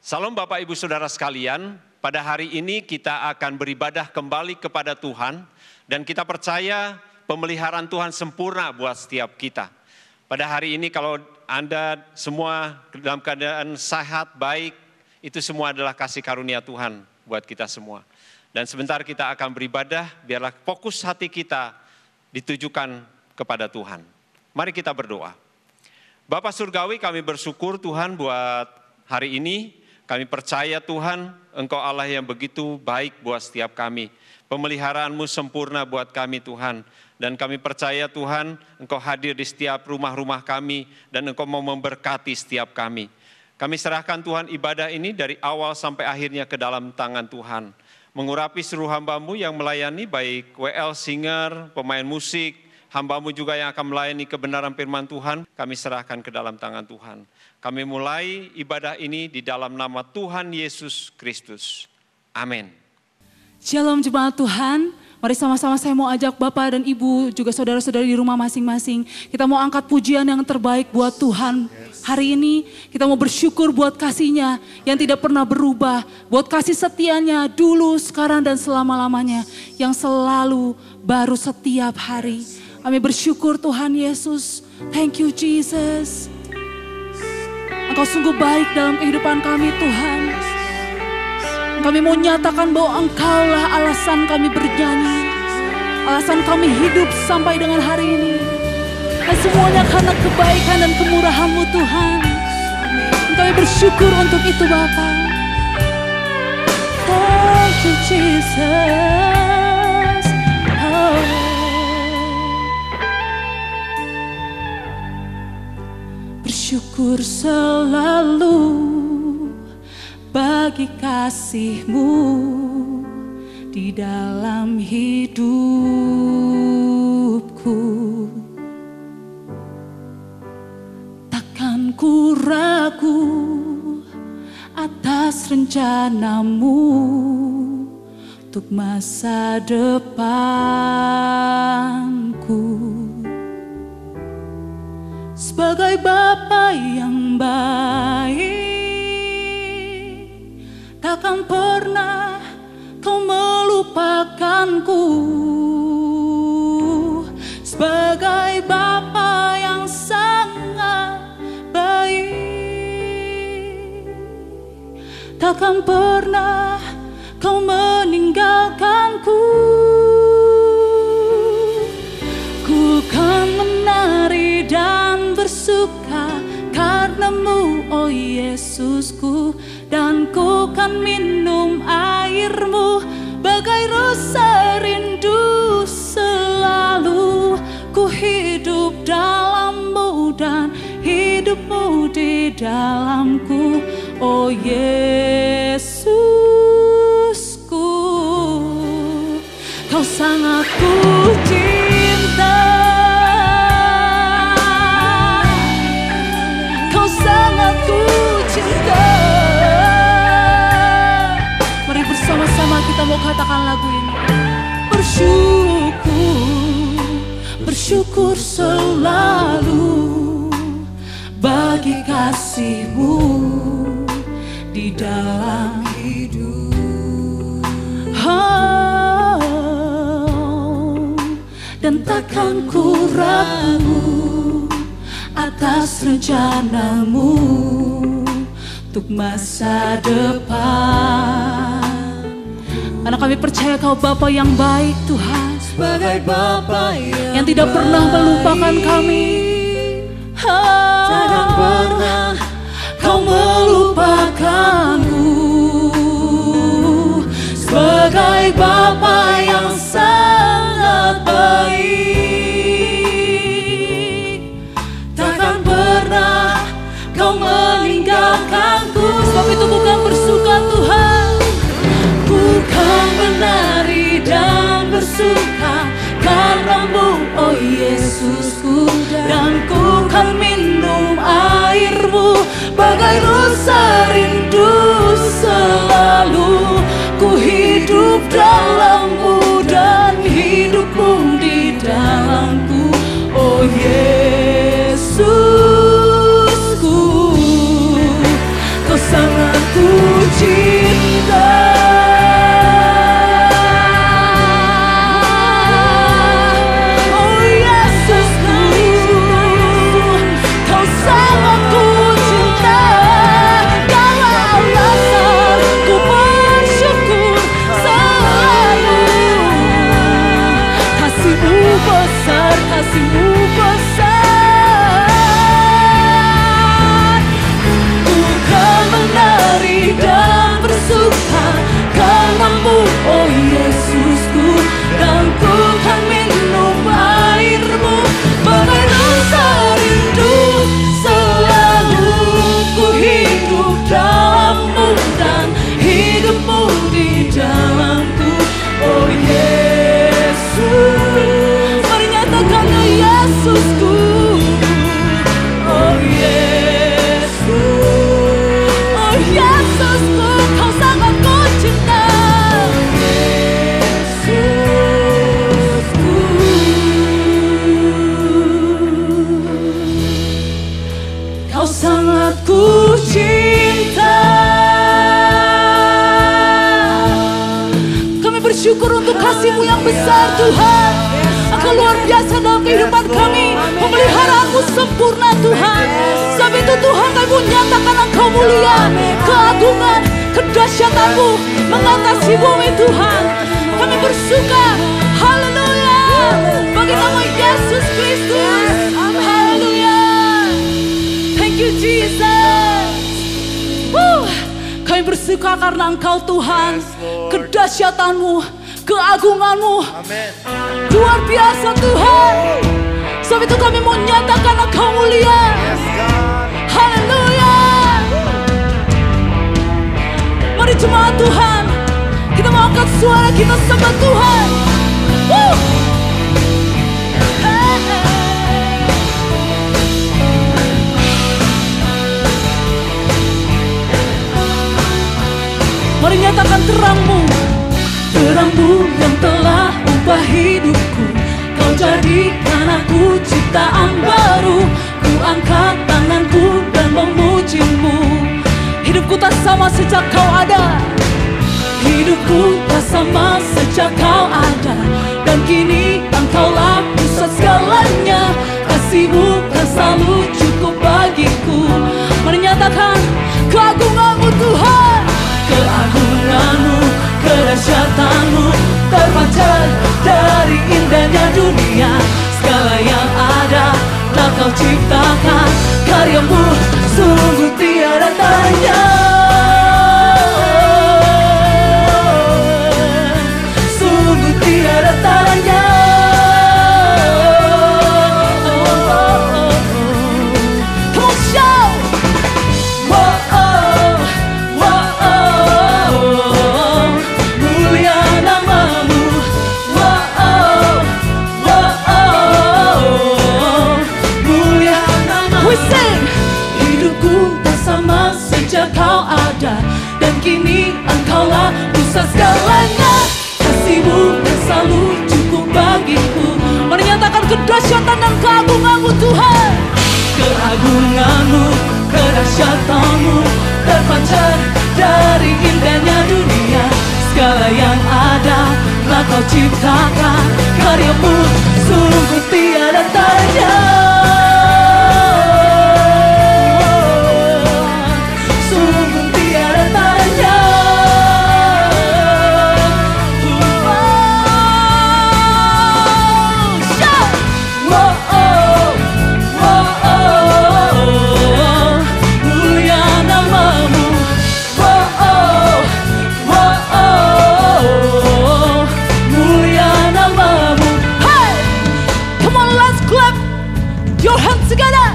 Salam Bapak Ibu Saudara sekalian, pada hari ini kita akan beribadah kembali kepada Tuhan dan kita percaya pemeliharaan Tuhan sempurna buat setiap kita. Pada hari ini kalau Anda semua dalam keadaan sehat, baik, itu semua adalah kasih karunia Tuhan buat kita semua. Dan sebentar kita akan beribadah, biarlah fokus hati kita ditujukan kepada Tuhan. Mari kita berdoa. Bapa Surgawi, kami bersyukur Tuhan buat hari ini. Kami percaya Tuhan, Engkau Allah yang begitu baik buat setiap kami. Pemeliharaan-Mu sempurna buat kami Tuhan. Dan kami percaya Tuhan, Engkau hadir di setiap rumah-rumah kami dan Engkau mau memberkati setiap kami. Kami serahkan Tuhan ibadah ini dari awal sampai akhirnya ke dalam tangan Tuhan. Mengurapi seluruh hamba-Mu yang melayani, baik WL Singer, pemain musik, hamba-Mu juga yang akan melayani kebenaran firman Tuhan, kami serahkan ke dalam tangan Tuhan. Kami mulai ibadah ini di dalam nama Tuhan Yesus Kristus. Amin. Shalom jemaat Tuhan, mari sama-sama saya mau ajak Bapak dan Ibu, juga saudara-saudari di rumah masing-masing. Kita mau angkat pujian yang terbaik buat Tuhan. Hari ini kita mau bersyukur buat kasih-Nya yang tidak pernah berubah. Buat kasih setia-Nya dulu, sekarang dan selama-lamanya. Yang selalu baru setiap hari. Kami bersyukur Tuhan Yesus. Thank you Jesus. Engkau sungguh baik dalam kehidupan kami Tuhan. Kami mau nyatakan bahwa Engkaulah alasan kami bernyanyi. Alasan kami hidup sampai dengan hari ini. Dan semuanya karena kebaikan dan kemurahan-Mu Tuhan. Kami bersyukur untuk itu Bapa. Thank you Jesus. Oh. Bersyukur selalu bagi kasih-Mu di dalam hidupku. Takkan ku ragu atas rencana-Mu untuk masa depanku. Sebagai Bapa yang baik, takkan pernah Kau melupakanku. Sebagai Bapa yang sangat baik, takkan pernah Kau meninggalkanku. Ku kan menari dan bersuka karena-Mu, oh Yesusku. Dan ku kan minum air-Mu bagai rasa rindu selalu. Ku hidup dalam-Mu dan hidup-Mu di dalamku, oh Yesusku. Kau sangat ku cinta. Kau sangat ku cinta. Mari bersama-sama kita mau katakan lagu ini. Bersyukur selalu bagi kasih-Mu di dalam hidup. Dan takkan ku ragu atas rencana-Mu untuk masa depan. Karena kami percaya Kau Bapa yang baik Tuhan. Sebagai Bapa yang tidak pernah melupakan kami. Takkan pernah Kau melupakanku. Sebagai Bapa yang sangat baik, takkan pernah Kau meninggalkanku. Sebab itu bukan bersuka Tuhan, bukan menari dan bersuka karena-Mu, oh Yesusku. Dan ku kan minum sangat ku cinta. Kami bersyukur untuk kasih-Mu yang besar Tuhan. Engkau luar biasa dalam kehidupan kami. Pemeliharaanmu sempurna Tuhan. Sebab itu Tuhan kami mau nyatakan Engkau mulia. Keagungan, kedahsyatan-Mu mengatasi bumi Tuhan. Kami bersuka, haleluya, bagi nama Yesus Kristus. Haleluya. Thank you Jesus. Kami bersuka karena Engkau Tuhan. Kedahsyatan-Mu, keagungan-Mu luar biasa Tuhan. Sebab itu kami mau nyatakan Engkau mulia. Haleluya. Mari jemaat Tuhan, kita mau angkat suara kita sembah Tuhan. Mari nyatakan terang-Mu, terang-Mu yang telah ubah hidupku. Kau jadikan aku ciptaan baru. Ku angkat tanganku dan memuji-Mu. Hidupku tak sama sejak Kau ada. Hidupku tak sama sejak Kau ada. Dan kini Engkaulah pusat segalanya. Kasih-Mu kan selalu cukup bagiku. Mari nyatakan keagungan-Mu Tuhan. Keagungan-Mu, kedahsyatan-Mu terpancar dari indahnya dunia. Segala yang ada telah Kau ciptakan. Karya-Mu sungguh tiada tanya. Sungguh tiada tanya. Come on, shout. Mulia nama-Mu. Mulia nama-Mu. We sing. Hidupku tak sama sejak Kau ada. Dan kini Engkaulah pusat segalanya. Kasih-Mu yang selalu cukup bagiku. Mari nyatakan kedahsyatan dan keagungan-Mu Tuhan. Keagungan-Mu, kedahsyatan-Mu terpancar dari indahnya dunia. Segala yang ada telah Kau ciptakan. Karya-Mu sungguh tiada tanya. Sungguh tiada tanya. Shout! Mulia nama-Mu. Mulia nama-Mu. Hey! Come on, let's clap your hands together.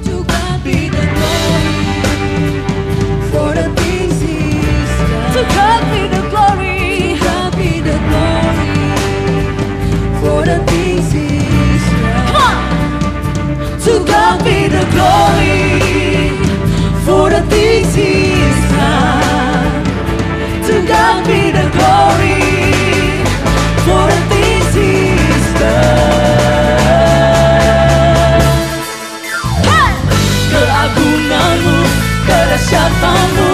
To God be the glory for the things He's done. To God be the glory. To God be the glory for the things He's done. Come on. To God be the glory for the things He's done. To God be the glory for the things He's done. Hey! Keagungan-Mu, kedahsyatan-Mu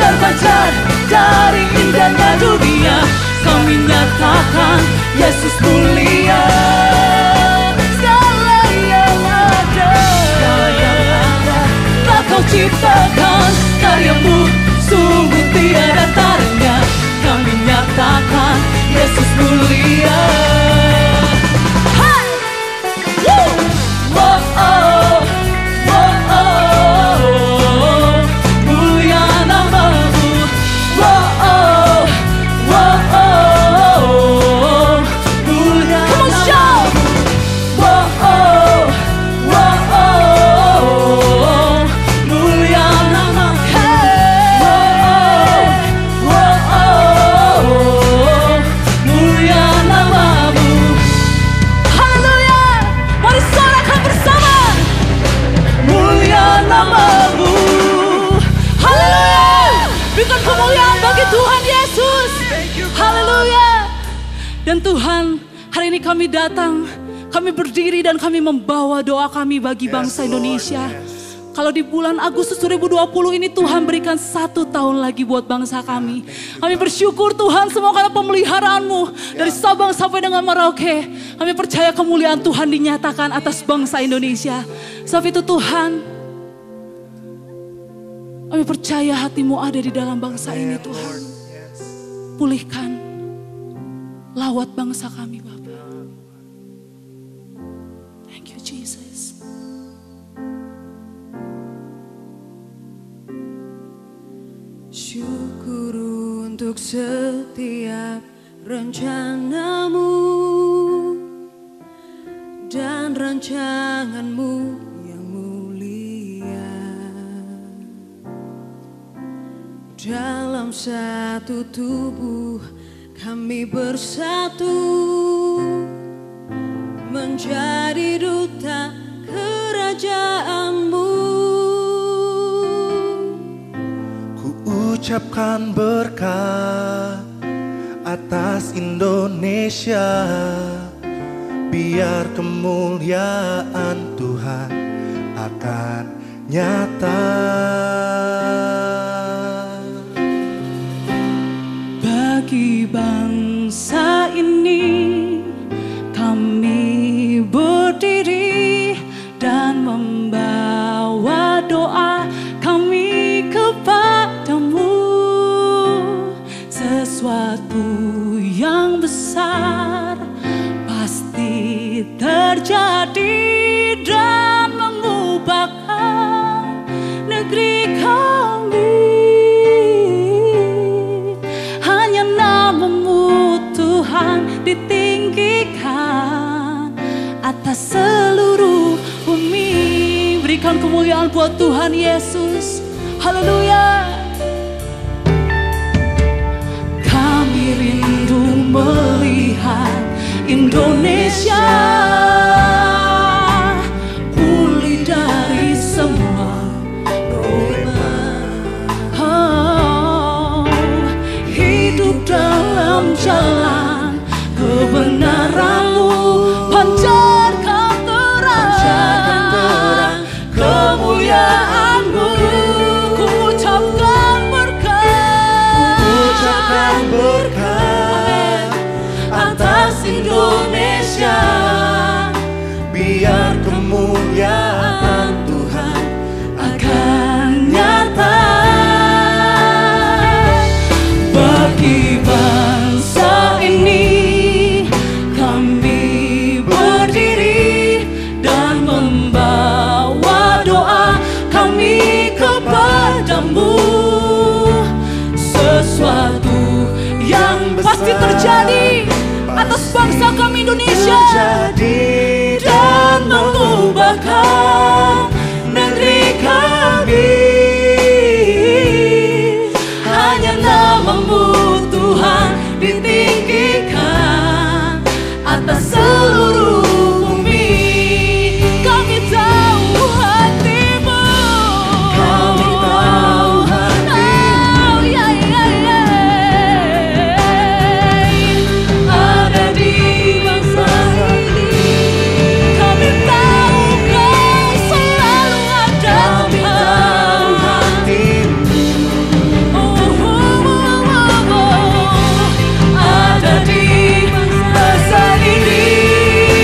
terpancar dari indahnya dunia. Kami nyatakan Yesus mulia. Segala yang ada telah Kau ciptakan. Karya-Mu sungguh tiada taranya. Kami nyatakan Yesus mulia. Hai! Woo! Mulia nama-Mu. Mulia nama-Mu. Mulia nama-Mu. Mulia nama-Mu. Dan Tuhan, hari ini kami datang, kami berdiri dan kami membawa doa kami bagi bangsa Indonesia. Kalau di bulan Agustus 2020 ini Tuhan berikan 1 tahun lagi buat bangsa kami. Kami bersyukur Tuhan semua karena pemeliharaan-Mu dari Sabang sampai dengan Merauke. Kami percaya kemuliaan Tuhan dinyatakan atas bangsa Indonesia. Sebab itu Tuhan, kami percaya hati-Mu ada di dalam bangsa ini Tuhan. Pulihkan, lawat bangsa kami Bapa. Thank you Jesus. Syukur untuk setiap rencana-Mu dan rancangan-Mu yang mulia. Dalam satu tubuh kami bersatu menjadi duta kerajaan-Mu. Ucapkan berkat atas Indonesia, biar kemuliaan Tuhan akan nyata. Bagi bangsa ini kami berdiri dan membawa doa kami kepadamu. Sesuatu yang besar pasti terjadi dan mengubahkan negeri kami. Hanya nama-Mu Tuhan ditinggikan atas seluruh bumi. Berikan kemuliaan buat Tuhan Yesus. Haleluya. Kami rindu melihat Indonesia pulih dari semua problema. Oh, hidup dalam jalan kebenaran-Mu, pancarkan terang kemuliaan-Mu. Ku ucapkan berkat atas Indonesia, biar kemuliaan Tuhan akan nyata. Bagi bangsa ini kami berdiri dan membawa doa kami kepadamu. Sesuatu yang pasti terjadi atas bangsa kami Indonesia dan mengubahkan negeri kami. Hanya nama-Mu Tuhan ditinggikan atas seluruh bumi. Kami tahu hati-Mu, kami tahu hati-Mu. Oh, yeah, yeah, yeah. Ada di bangsa ini. Kami tahu Kau selalu ada hati-Mu. Ada di bangsa ini.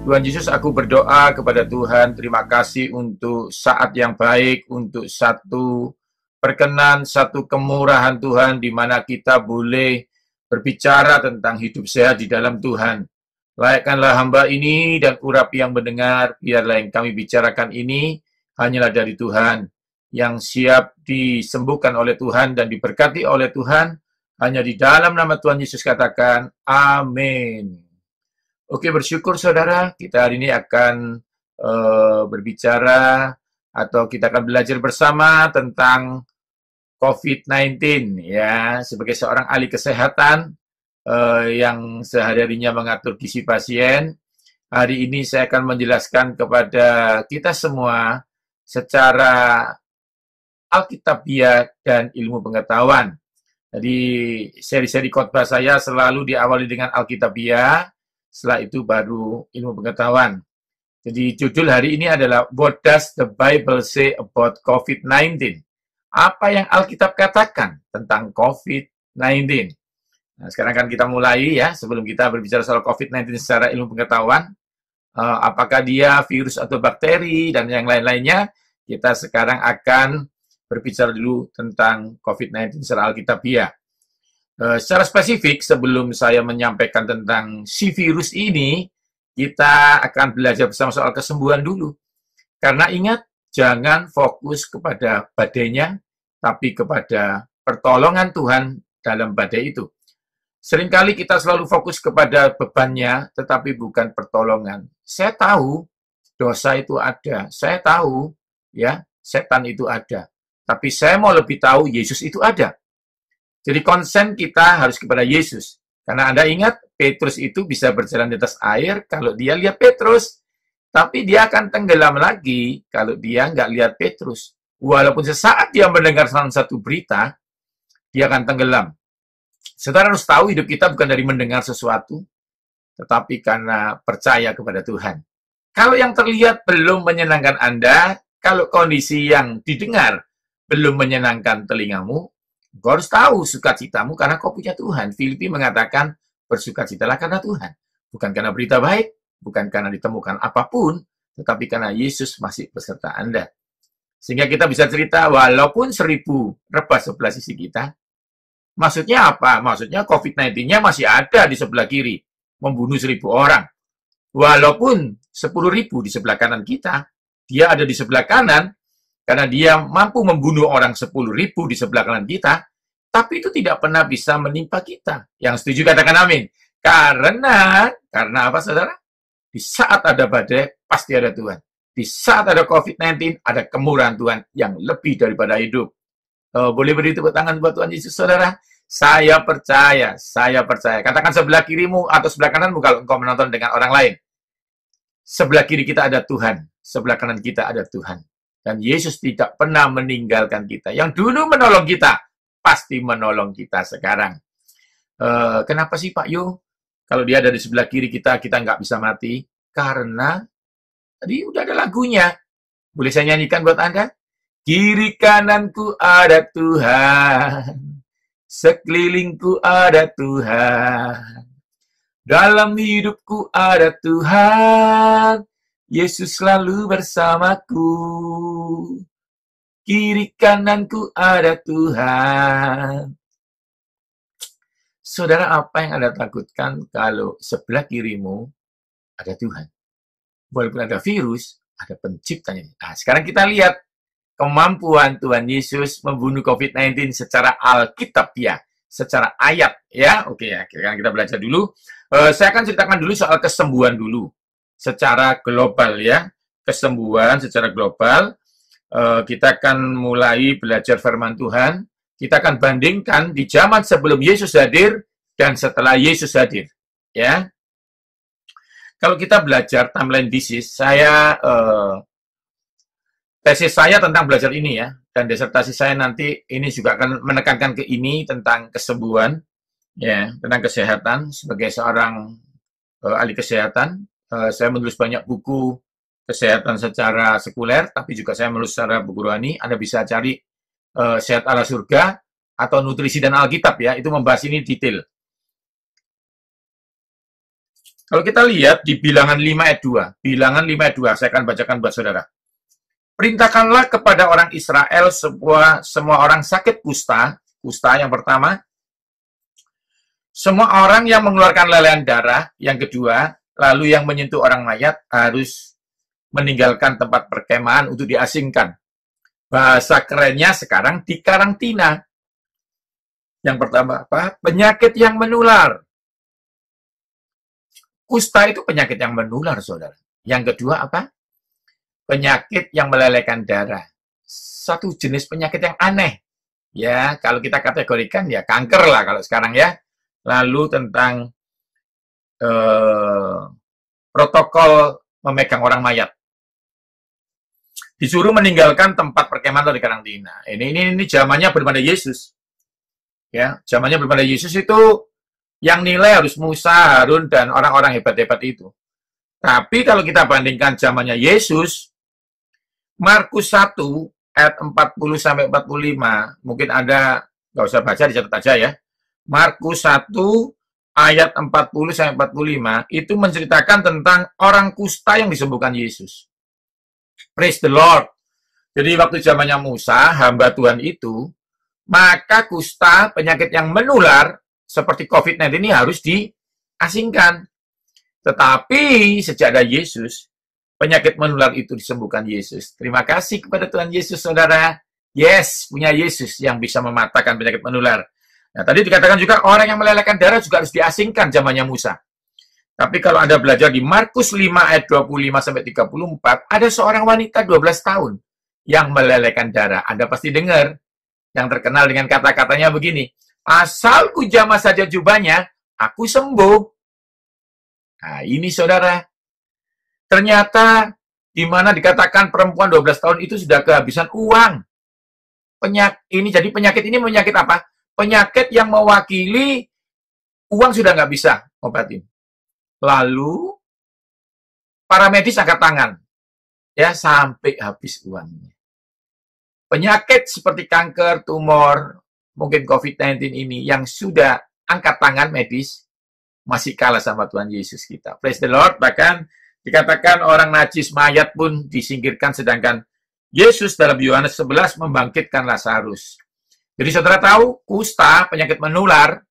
Tuhan Yesus, aku berdoa kepada Tuhan, terima kasih untuk saat yang baik, untuk satu perkenan, satu kemurahan Tuhan, di mana kita boleh berbicara tentang hidup sehat di dalam Tuhan. Layakkanlah hamba ini dan urapi yang mendengar, biarlah yang kami bicarakan ini hanyalah dari Tuhan, yang siap disembuhkan oleh Tuhan dan diberkati oleh Tuhan, hanya di dalam nama Tuhan Yesus katakan, amin. Oke, bersyukur saudara, kita hari ini akan berbicara atau kita akan belajar bersama tentang COVID-19 ya, sebagai seorang ahli kesehatan yang sehari-harinya mengatur gizi pasien. Hari ini saya akan menjelaskan kepada kita semua secara alkitabiah dan ilmu pengetahuan. Jadi seri-seri khotbah saya selalu diawali dengan alkitabiah, setelah itu baru ilmu pengetahuan. Jadi judul hari ini adalah What Does the Bible Say About COVID-19? Apa yang Alkitab katakan tentang COVID-19? Nah, sekarang kan kita mulai ya, sebelum kita berbicara soal COVID-19 secara ilmu pengetahuan, apakah dia virus atau bakteri dan yang lain-lainnya, kita sekarang akan berbicara dulu tentang COVID-19 secara alkitabiah. Secara spesifik, sebelum saya menyampaikan tentang si virus ini, kita akan belajar bersama soal kesembuhan dulu. Karena ingat, jangan fokus kepada badainya, tapi kepada pertolongan Tuhan dalam badai itu. Seringkali kita selalu fokus kepada bebannya, tetapi bukan pertolongan. Saya tahu dosa itu ada. Saya tahu ya, setan itu ada. Tapi saya mau lebih tahu Yesus itu ada. Jadi konsen kita harus kepada Yesus. Karena Anda ingat, Petrus itu bisa berjalan di atas air kalau dia lihat Petrus. Tapi dia akan tenggelam lagi kalau dia nggak lihat Petrus. Walaupun sesaat dia mendengar salah satu berita, dia akan tenggelam. Saudara harus tahu hidup kita bukan dari mendengar sesuatu, tetapi karena percaya kepada Tuhan. Kalau yang terlihat belum menyenangkan Anda, kalau kondisi yang didengar belum menyenangkan telingamu, kau harus tahu sukacitamu karena kau punya Tuhan. Filipi mengatakan, bersukacitalah karena Tuhan. Bukan karena berita baik, bukan karena ditemukan apapun, tetapi karena Yesus masih beserta Anda. Sehingga kita bisa cerita, walaupun 1000 rebah sebelah sisi kita, maksudnya apa? Maksudnya COVID-19-nya masih ada di sebelah kiri, membunuh 1000 orang. Walaupun 10.000 di sebelah kanan kita, dia ada di sebelah kanan, karena dia mampu membunuh orang 10.000 di sebelah kanan kita, tapi itu tidak pernah bisa menimpa kita. Yang setuju katakan amin. Karena apa saudara? Di saat ada badai, pasti ada Tuhan. Di saat ada COVID-19, ada kemurahan Tuhan yang lebih daripada hidup. Boleh beri tepuk tangan buat Tuhan Yesus, saudara? Saya percaya, saya percaya. Katakan sebelah kirimu atau sebelah kananmu kalau engkau menonton dengan orang lain. Sebelah kiri kita ada Tuhan, sebelah kanan kita ada Tuhan. Dan Yesus tidak pernah meninggalkan kita. Yang dulu menolong kita, pasti menolong kita sekarang. Kenapa sih Pak Yo? Kalau dia ada di sebelah kiri kita, kita nggak bisa mati. Karena, tadi udah ada lagunya. Boleh saya nyanyikan buat Anda? Kiri kananku ada Tuhan. Sekelilingku ada Tuhan. Dalam hidupku ada Tuhan. Yesus selalu bersamaku, kiri kananku ada Tuhan. Saudara, apa yang Anda takutkan kalau sebelah kirimu ada Tuhan? Walaupun ada virus, ada penciptanya. Nah, sekarang kita lihat kemampuan Tuhan Yesus membunuh COVID-19 secara alkitabiah, secara ayat. Ya, oke ya. Kita belajar dulu. Saya akan ceritakan dulu soal kesembuhan dulu. Secara global ya, kesembuhan secara global. Kita akan mulai belajar firman Tuhan. Kita akan bandingkan di zaman sebelum Yesus hadir dan setelah Yesus hadir. Ya, kalau kita belajar timeline disease, tesis saya tentang belajar ini ya, dan disertasi saya nanti ini juga akan menekankan ke ini tentang kesembuhan, ya, tentang kesehatan sebagai seorang ahli kesehatan. Saya menulis banyak buku kesehatan secara sekuler, tapi juga saya menulis secara buku rohani. Anda bisa cari Sehat ala Surga atau Nutrisi dan Alkitab ya, itu membahas ini detail. Kalau kita lihat di Bilangan 5 ayat 2, Bilangan 5 ayat 2, saya akan bacakan buat saudara. Perintahkanlah kepada orang Israel semua orang sakit kusta yang pertama, semua orang yang mengeluarkan lelehan darah, yang kedua, lalu yang menyentuh orang mayat harus meninggalkan tempat perkemahan untuk diasingkan. Bahasa kerennya sekarang dikarantina. Yang pertama apa? Penyakit yang menular. Kusta itu penyakit yang menular, saudara. Yang kedua apa? Penyakit yang melelehkan darah. Satu jenis penyakit yang aneh. Ya, kalau kita kategorikan ya kanker lah kalau sekarang ya. Lalu tentang protokol memegang orang mayat. Disuruh meninggalkan tempat perkemahan atau dikarantina. Ini zamannya belum ada Yesus. Ya, zamannya belum ada Yesus itu yang nilai harus Musa, Harun, dan orang-orang hebat-hebat itu. Tapi kalau kita bandingkan zamannya Yesus, Markus 1 ayat 40-45, mungkin Anda nggak usah baca, dicatat aja ya. Markus 1 ayat 40-45 itu menceritakan tentang orang kusta yang disembuhkan Yesus. Praise the Lord. Jadi waktu zamannya Musa, hamba Tuhan itu, maka kusta, penyakit yang menular, seperti COVID-19 ini harus diasingkan. Tetapi sejak ada Yesus, penyakit menular itu disembuhkan Yesus. Terima kasih kepada Tuhan Yesus, saudara. Yes, punya Yesus yang bisa mematahkan penyakit menular. Nah, tadi dikatakan juga orang yang melelehkan darah juga harus diasingkan zamannya Musa. Tapi kalau Anda belajar di Markus 5 ayat 25-34, ada seorang wanita 12 tahun yang melelehkan darah. Anda pasti dengar yang terkenal dengan kata-katanya begini, asal ku jamah saja jubahnya, aku sembuh. Nah, ini saudara. Ternyata di mana dikatakan perempuan 12 tahun itu sudah kehabisan uang. Jadi penyakit ini penyakit apa? Penyakit yang mewakili uang sudah nggak bisa obatin. Lalu para medis angkat tangan. Ya, sampai habis uangnya. Penyakit seperti kanker, tumor, mungkin COVID-19 ini yang sudah angkat tangan medis, masih kalah sama Tuhan Yesus kita. Praise the Lord. Bahkan dikatakan orang najis mayat pun disingkirkan, sedangkan Yesus dalam Yohanes 11 membangkitkan Lazarus. Jadi saudara tahu, kusta, penyakit menular,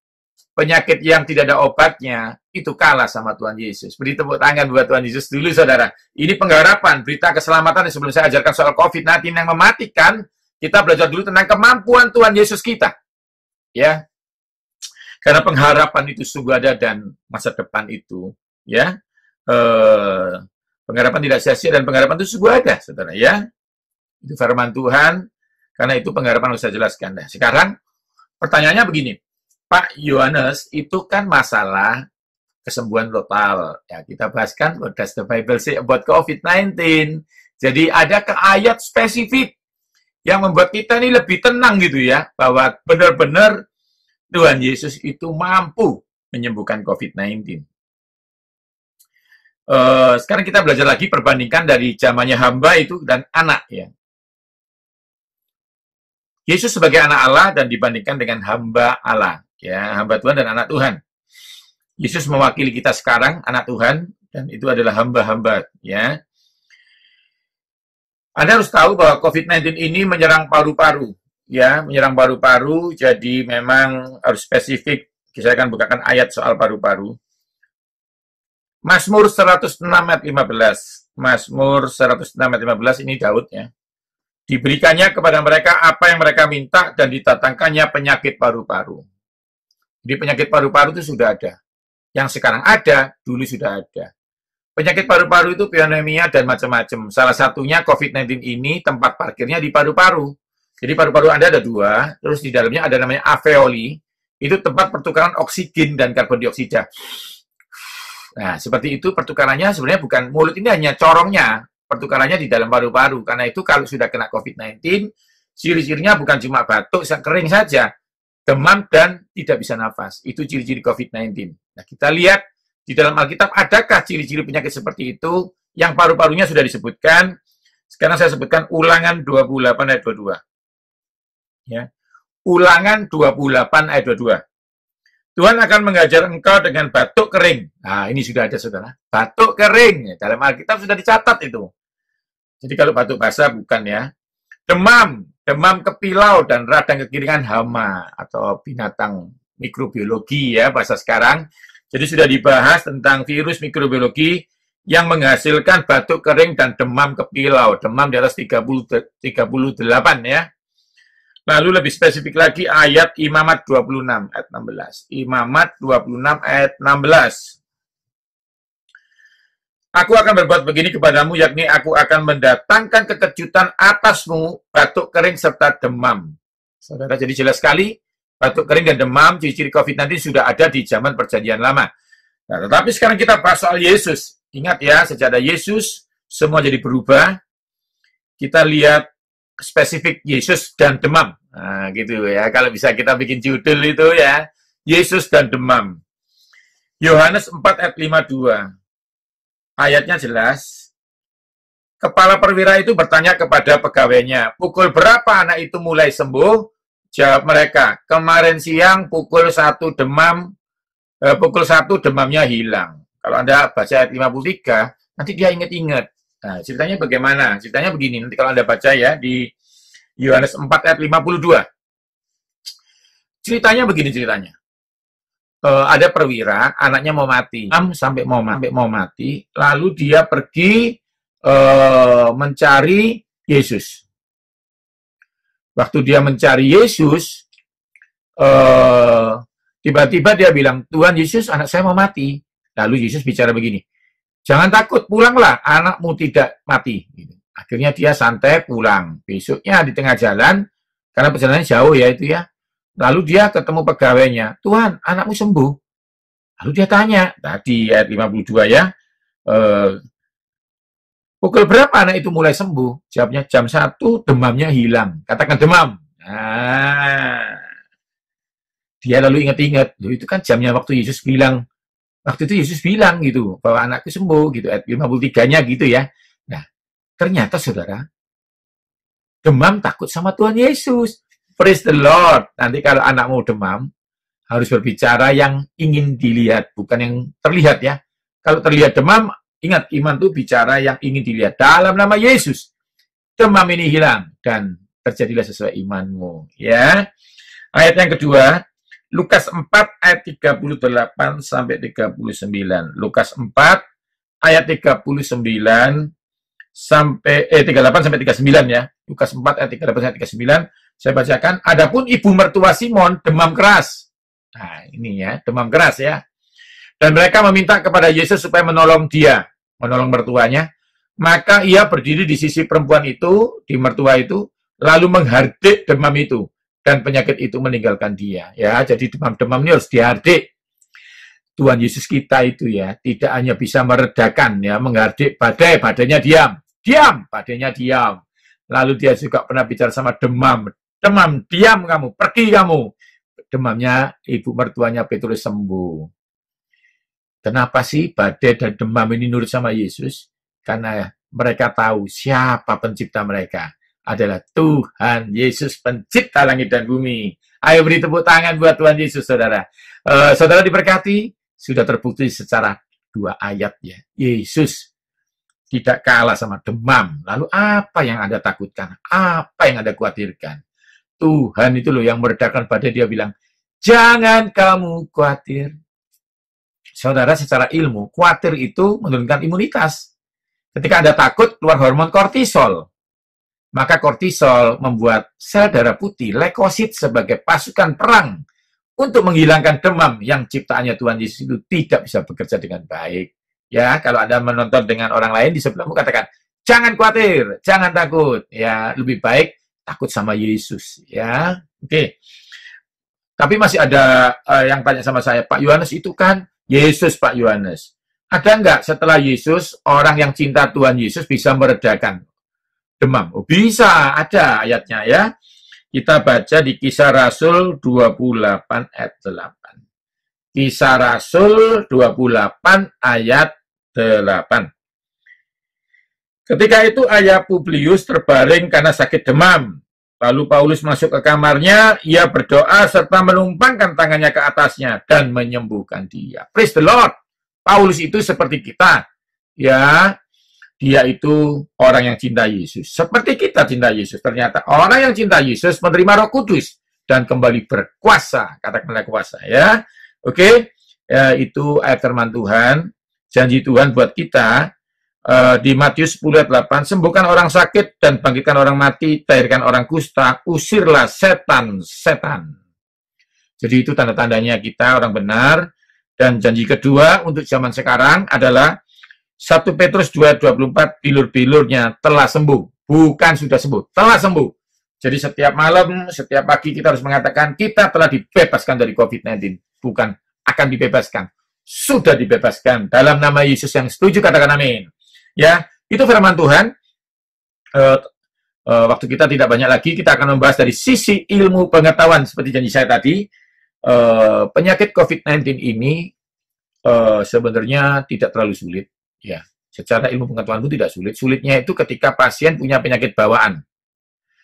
penyakit yang tidak ada obatnya, itu kalah sama Tuhan Yesus. Beri tepuk tangan buat Tuhan Yesus dulu, saudara. Ini pengharapan, berita keselamatan yang sebelum saya ajarkan soal COVID-19 yang mematikan, kita belajar dulu tentang kemampuan Tuhan Yesus kita. Ya, karena pengharapan itu sungguh ada dan masa depan itu, ya, pengharapan tidak sia-sia dan pengharapan itu sungguh ada, saudara. Ya, itu firman Tuhan. Karena itu pengharapan harus saya jelaskan. Nah, sekarang pertanyaannya begini, Pak Yohanes, itu kan masalah kesembuhan total. Ya, kita bahaskan, what does the Bible say about COVID-19? Jadi ada ayat spesifik yang membuat kita ini lebih tenang gitu ya, bahwa benar-benar Tuhan Yesus itu mampu menyembuhkan COVID-19. Sekarang kita belajar lagi perbandingkan dari zamannya hamba itu dan anak ya. Yesus sebagai anak Allah dan dibandingkan dengan hamba Allah, ya, hamba Tuhan dan anak Tuhan. Yesus mewakili kita sekarang, anak Tuhan, dan itu adalah hamba-hamba, ya. Anda harus tahu bahwa COVID-19 ini menyerang paru-paru, ya, menyerang paru-paru, jadi memang harus spesifik. Saya akan bukakan ayat soal paru-paru. Mazmur 106 ayat 15. Mazmur 106 ayat 15 ini Daud, ya. Diberikannya kepada mereka apa yang mereka minta dan ditatangkannya penyakit paru-paru. Jadi penyakit paru-paru itu sudah ada. Yang sekarang ada, dulu sudah ada. Penyakit paru-paru itu pneumonia dan macam-macam. Salah satunya COVID-19 ini tempat parkirnya di paru-paru. Jadi paru-paru Anda ada dua, terus di dalamnya ada namanya alveoli. Itu tempat pertukaran oksigen dan karbon dioksida. Nah, seperti itu pertukarannya sebenarnya bukan mulut, ini hanya corongnya. Pertukarannya di dalam paru-paru. Karena itu kalau sudah kena COVID-19, ciri-cirinya bukan cuma batuk, kering saja, demam, dan tidak bisa nafas. Itu ciri-ciri COVID-19. Nah, kita lihat di dalam Alkitab, adakah ciri-ciri penyakit seperti itu yang paru-parunya sudah disebutkan. Sekarang saya sebutkan Ulangan 28 ayat 22. Ya. Ulangan 28 ayat 22. Tuhan akan mengajar engkau dengan batuk kering. Nah, ini sudah ada, saudara. Batuk kering. Dalam Alkitab sudah dicatat itu. Jadi kalau batuk basah bukan ya. Demam kepilau dan radang kekeringan hama atau binatang mikrobiologi ya bahasa sekarang. Jadi sudah dibahas tentang virus mikrobiologi yang menghasilkan batuk kering dan demam kepilau. Demam di atas 38 ya. Lalu lebih spesifik lagi ayat Imamat 26 ayat 16. Imamat 26 ayat 16. Aku akan berbuat begini kepadamu, yakni aku akan mendatangkan kekejutan atasmu, batuk kering serta demam. Saudara, jadi jelas sekali, batuk kering dan demam, ciri-ciri COVID-19 sudah ada di zaman perjanjian lama. Nah, tetapi sekarang kita bahas soal Yesus. Ingat ya, sejak ada Yesus, semua jadi berubah. Kita lihat spesifik Yesus dan demam. Nah, gitu ya. Kalau bisa kita bikin judul itu ya, Yesus dan demam. Yohanes 4 ayat 52. Ayatnya jelas. Kepala perwira itu bertanya kepada pegawainya, pukul berapa anak itu mulai sembuh? Jawab mereka, kemarin siang pukul 1 demamnya hilang. Kalau Anda baca ayat 53, nanti dia ingat-ingat. Nah, ceritanya bagaimana? Ceritanya begini, nanti kalau Anda baca ya, di Yohanes 4 ayat 52. Ceritanya begini ceritanya. Ada perwira, anaknya mau mati. Sampai mau mati, lalu dia pergi mencari Yesus. Waktu dia mencari Yesus, tiba-tiba dia bilang, Tuhan Yesus, anak saya mau mati. Lalu Yesus bicara begini, jangan takut, pulanglah, anakmu tidak mati. Akhirnya dia santai pulang. Besoknya di tengah jalan, karena perjalanan jauh ya itu ya, lalu dia ketemu pegawainya, Tuhan, anakmu sembuh. Lalu dia tanya, tadi ayat 52 ya, pukul berapa anak itu mulai sembuh? Jawabnya jam 1, demamnya hilang. Katakan demam. Nah, dia lalu ingat-ingat, itu kan jamnya waktu Yesus bilang, waktu itu Yesus bilang gitu, bahwa anakku sembuh, gitu, ayat 53-nya gitu ya. Nah, ternyata saudara, demam takut sama Tuhan Yesus. Praise the Lord. Nanti kalau anakmu demam, harus berbicara yang ingin dilihat, bukan yang terlihat ya. Kalau terlihat demam, ingat, iman itu bicara yang ingin dilihat. Dalam nama Yesus, demam ini hilang, dan terjadilah sesuai imanmu. Ya. Ayat yang kedua, Lukas 4 ayat 38 sampai 39. Lukas 4 ayat 39 sampai 38 sampai 39 ya. Lukas 4 ayat 38 sampai 39. Saya bacakan, adapun ibu mertua Simon demam keras. Nah, ini ya, demam keras ya. Dan mereka meminta kepada Yesus supaya menolong dia, menolong mertuanya. Maka ia berdiri di sisi perempuan itu, di mertua itu, lalu menghardik demam itu. Dan penyakit itu meninggalkan dia. Ya, jadi demam-demam ini harus dihardik. Tuhan Yesus kita itu ya, tidak hanya bisa meredakan ya, menghardik badai, badainya diam. Diam, badainya diam. Lalu dia juga pernah bicara sama demam. Demam, diam kamu, pergi kamu. Demamnya ibu mertuanya Petrus sembuh. Kenapa sih badai dan demam ini nurut sama Yesus? Karena mereka tahu siapa pencipta mereka. Adalah Tuhan Yesus, pencipta langit dan bumi. Ayo beri tepuk tangan buat Tuhan Yesus, saudara. Saudara diberkati, sudah terbukti secara 2 ayat ya. Yesus tidak kalah sama demam. Lalu apa yang Anda takutkan? Apa yang Anda khawatirkan? Tuhan itu loh yang meredakan badai. Dia bilang, jangan kamu khawatir. Saudara, secara ilmu, khawatir itu menurunkan imunitas. Ketika Anda takut, keluar hormon kortisol. Maka kortisol membuat sel darah putih, leukosit sebagai pasukan perang untuk menghilangkan demam yang ciptaannya Tuhan Yesus itu tidak bisa bekerja dengan baik. Ya, kalau Anda menonton dengan orang lain di sebelahmu, katakan, jangan khawatir, jangan takut. Ya, lebih baik takut sama Yesus. Ya, oke. Tapi masih ada yang tanya sama saya, Pak Yohanes itu kan Yesus, Pak Yohanes. Ada nggak setelah Yesus, orang yang cinta Tuhan Yesus bisa meredakan demam? Oh, bisa, ada ayatnya ya. Kita baca di Kisah Rasul 28 ayat 8. Kisah Rasul 28 ayat 8. Ketika itu ayah Publius terbaring karena sakit demam. Lalu Paulus masuk ke kamarnya, ia berdoa serta menumpangkan tangannya ke atasnya dan menyembuhkan dia. Praise the Lord. Paulus itu seperti kita. Ya, dia itu orang yang cinta Yesus. Seperti kita cinta Yesus. Ternyata orang yang cinta Yesus menerima Roh Kudus dan kembali berkuasa. Katakanlah kuasa, ya. Oke, ya, itu ayat firman Tuhan. Janji Tuhan buat kita. Di Matius 10 ayat 8, sembuhkan orang sakit dan bangkitkan orang mati, tahirkan orang kusta, usirlah setan-setan. Jadi itu tanda-tandanya kita orang benar. Dan janji kedua untuk zaman sekarang adalah 1 Petrus 2:24, bilur-bilurnya telah sembuh. Bukan sudah sembuh, telah sembuh. Jadi setiap malam, setiap pagi kita harus mengatakan kita telah dibebaskan dari COVID-19. Bukan akan dibebaskan, sudah dibebaskan. Dalam nama Yesus yang setuju, katakan amin. Ya, itu firman Tuhan. Waktu kita tidak banyak lagi, kita akan membahas dari sisi ilmu pengetahuan seperti janji saya tadi. Penyakit COVID-19 ini sebenarnya tidak terlalu sulit. Ya, secara ilmu pengetahuan itu tidak sulit. Sulitnya itu ketika pasien punya penyakit bawaan.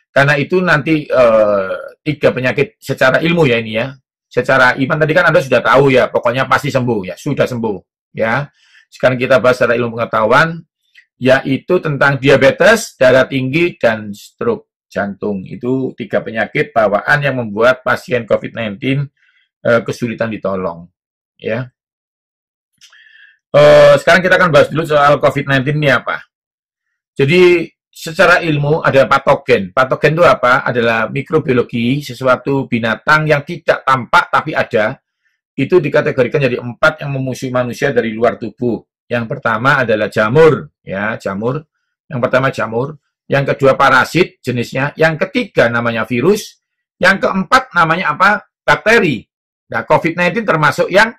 Karena itu nanti 3 penyakit secara ilmu ya ini ya. Secara iman tadi kan Anda sudah tahu ya, pokoknya pasti sembuh ya, sudah sembuh ya. Sekarang kita bahas secara ilmu pengetahuan, yaitu tentang diabetes, darah tinggi, dan stroke jantung. Itu 3 penyakit bawaan yang membuat pasien COVID-19 kesulitan ditolong. Ya. Sekarang kita akan bahas dulu soal COVID-19 ini apa. Jadi, secara ilmu ada patogen. Patogen itu apa? Adalah mikrobiologi, sesuatu binatang yang tidak tampak tapi ada. Itu dikategorikan jadi 4 yang memusuhi manusia dari luar tubuh. Yang pertama adalah jamur, ya, jamur. Yang pertama jamur, yang kedua parasit jenisnya, yang ketiga namanya virus, yang keempat namanya apa? Bakteri. Nah, COVID-19 termasuk yang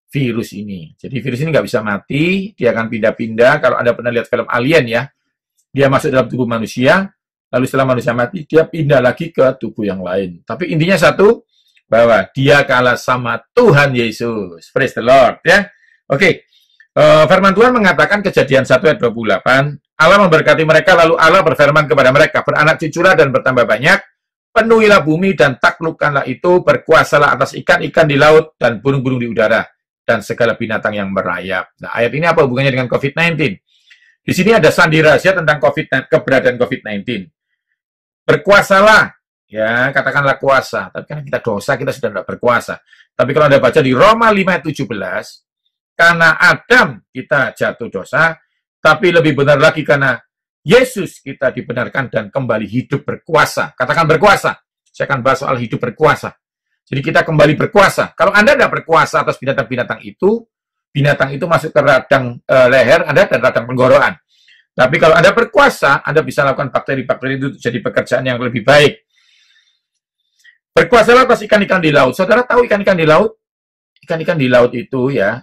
virus ini. Jadi virus ini nggak bisa mati, dia akan pindah-pindah. Kalau Anda pernah lihat film Alien ya, dia masuk dalam tubuh manusia, lalu setelah manusia mati, dia pindah lagi ke tubuh yang lain. Tapi intinya satu, bahwa dia kalah sama Tuhan Yesus. Praise the Lord, ya. Oke. Firman Tuhan mengatakan Kejadian 1 ayat 28, Allah memberkati mereka, lalu Allah berfirman kepada mereka, beranak cuculah dan bertambah banyak, penuhilah bumi dan taklukkanlah itu, berkuasalah atas ikan-ikan di laut dan burung-burung di udara, dan segala binatang yang merayap. Nah, ayat ini apa hubungannya dengan COVID-19? Di sini ada sandi rahasia tentang keberadaan COVID-19. Berkuasalah, ya, katakanlah kuasa. Tapi kan kita dosa, kita sudah tidak berkuasa. Tapi kalau Anda baca di Roma 5 ayat 17, karena Adam kita jatuh dosa, tapi lebih benar lagi karena Yesus kita dibenarkan dan kembali hidup berkuasa. Katakan berkuasa. Saya akan bahas soal hidup berkuasa. Jadi kita kembali berkuasa. Kalau Anda tidak berkuasa atas binatang itu masuk ke radang leher Anda dan radang tenggorokan. Tapi kalau Anda berkuasa, Anda bisa lakukan bakteri-bakteri itu jadi pekerjaan yang lebih baik. Berkuasalah atas ikan-ikan di laut. Saudara tahu ikan-ikan di laut? Ikan-ikan di laut itu ya,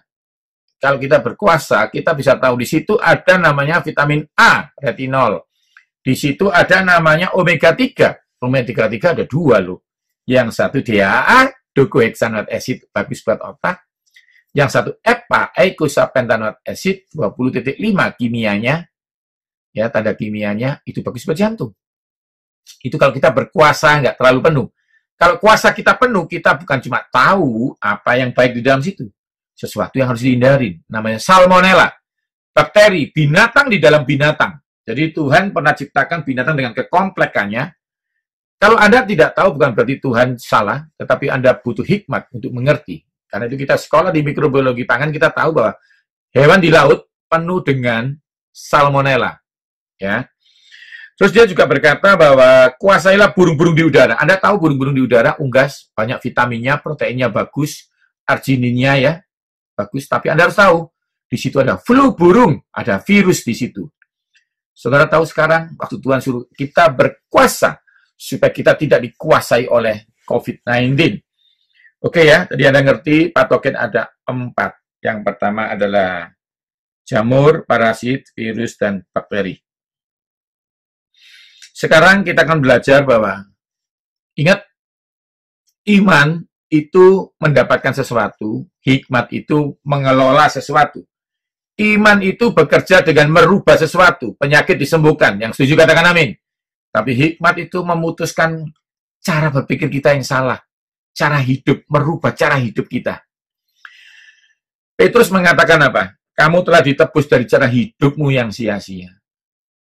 kalau kita berkuasa, kita bisa tahu di situ ada namanya vitamin A, retinol. Di situ ada namanya omega 3. Omega 3 ada 2 loh. Yang satu DHA, docosahexaenoid acid, bagus buat otak. Yang satu EPA, eicosapentaenoid acid, 20.5 kimianya. Ya, tanda kimianya itu bagus buat jantung. Itu kalau kita berkuasa, nggak terlalu penuh. Kalau kuasa kita penuh, kita bukan cuma tahu apa yang baik di dalam situ. Sesuatu yang harus dihindarin. Namanya salmonella. Bakteri, binatang di dalam binatang. Jadi Tuhan pernah ciptakan binatang dengan kekompleksannya. Kalau Anda tidak tahu, bukan berarti Tuhan salah, tetapi Anda butuh hikmat untuk mengerti. Karena itu kita sekolah di mikrobiologi pangan, kita tahu bahwa hewan di laut penuh dengan salmonella. Ya. Terus dia juga berkata bahwa kuasailah burung-burung di udara. Anda tahu burung-burung di udara, unggas, banyak vitaminnya, proteinnya bagus, argininnya ya, bagus. Tapi Anda harus tahu, di situ ada flu burung, ada virus di situ. Saudara tahu sekarang, waktu Tuhan suruh kita berkuasa, supaya kita tidak dikuasai oleh COVID-19. Oke ya, tadi Anda ngerti, patogen ada 4. Yang pertama adalah jamur, parasit, virus, dan bakteri. Sekarang kita akan belajar bahwa, ingat, iman itu mendapatkan sesuatu, hikmat itu mengelola sesuatu. Iman itu bekerja dengan merubah sesuatu, penyakit disembuhkan. Yang setuju katakan amin. Tapi hikmat itu memutuskan cara berpikir kita yang salah. Cara hidup, merubah cara hidup kita. Petrus mengatakan apa? Kamu telah ditebus dari cara hidupmu yang sia-sia.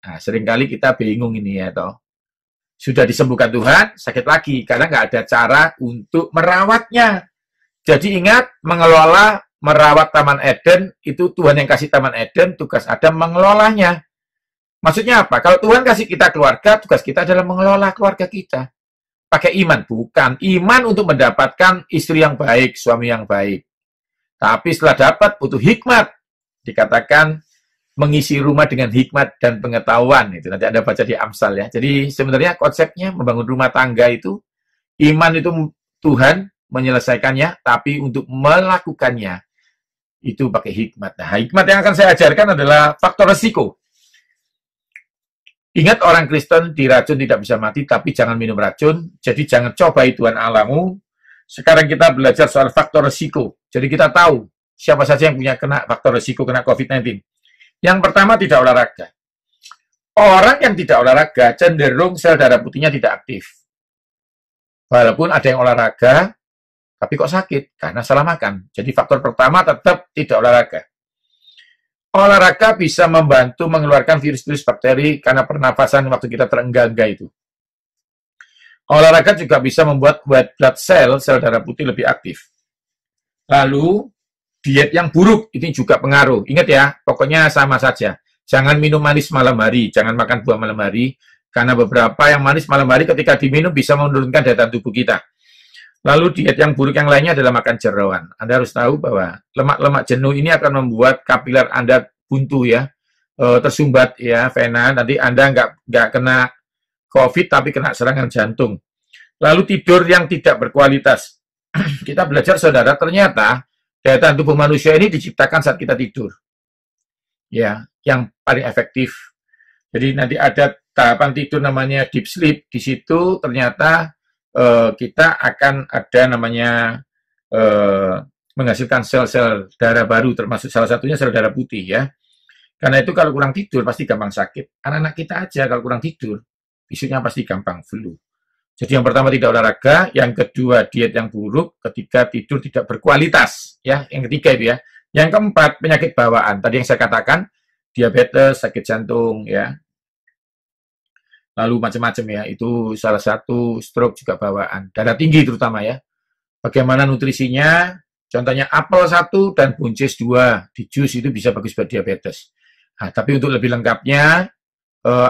Nah, seringkali kita bingung ini ya, toh. Sudah disembuhkan Tuhan, sakit lagi. Karena nggak ada cara untuk merawatnya. Jadi ingat, merawat Taman Eden, itu Tuhan yang kasih Taman Eden, tugas Adam mengelolanya. Maksudnya apa? Kalau Tuhan kasih kita keluarga, tugas kita adalah mengelola keluarga kita. Pakai iman, bukan. Iman untuk mendapatkan istri yang baik, suami yang baik. Tapi setelah dapat, butuh hikmat. Dikatakan mengisi rumah dengan hikmat dan pengetahuan. Itu nanti Anda baca di Amsal ya. Jadi sebenarnya konsepnya membangun rumah tangga itu, iman itu Tuhan menyelesaikannya, tapi untuk melakukannya, itu pakai hikmat. Nah, hikmat yang akan saya ajarkan adalah faktor resiko. Ingat, orang Kristen diracun tidak bisa mati, tapi jangan minum racun. Jadi jangan cobai Tuhan Allahmu. Sekarang kita belajar soal faktor resiko. Jadi kita tahu siapa saja yang punya kena faktor resiko kena COVID-19. Yang pertama, tidak olahraga. Orang yang tidak olahraga cenderung sel darah putihnya tidak aktif. Walaupun ada yang olahraga, tapi kok sakit? Karena salah makan. Jadi faktor pertama tetap tidak olahraga. Olahraga bisa membantu mengeluarkan virus-virus bakteri karena pernafasan waktu kita terengah-engah itu. Olahraga juga bisa membuat white blood cell, sel darah putih lebih aktif. Lalu, diet yang buruk ini juga pengaruh. Ingat ya, pokoknya sama saja. Jangan minum manis malam hari, jangan makan buah malam hari, karena beberapa yang manis malam hari ketika diminum bisa menurunkan daya tahan tubuh kita. Lalu diet yang buruk yang lainnya adalah makan jeroan. Anda harus tahu bahwa lemak-lemak jenuh ini akan membuat kapiler Anda buntu ya, tersumbat ya, vena. Nanti Anda nggak kena COVID tapi kena serangan jantung. Lalu tidur yang tidak berkualitas. Kita belajar saudara, ternyata daya tahan tubuh manusia ini diciptakan saat kita tidur. Ya, yang paling efektif. Jadi nanti ada tahapan tidur namanya deep sleep. Di situ ternyata kita akan ada namanya menghasilkan sel-sel darah baru, termasuk salah satunya sel darah putih ya. Karena itu kalau kurang tidur pasti gampang sakit. Anak-anak kita aja kalau kurang tidur, besoknya pasti gampang flu. Jadi yang pertama tidak olahraga, yang kedua diet yang buruk, ketiga tidur tidak berkualitas, ya. Yang ketiga itu ya. Yang keempat penyakit bawaan. Tadi yang saya katakan diabetes, sakit jantung, ya. Lalu macam-macam ya, itu salah satu, stroke juga bawaan. Darah tinggi terutama ya. Bagaimana nutrisinya? Contohnya apel 1 dan buncis 2 di jus itu bisa bagus buat diabetes. Nah, tapi untuk lebih lengkapnya,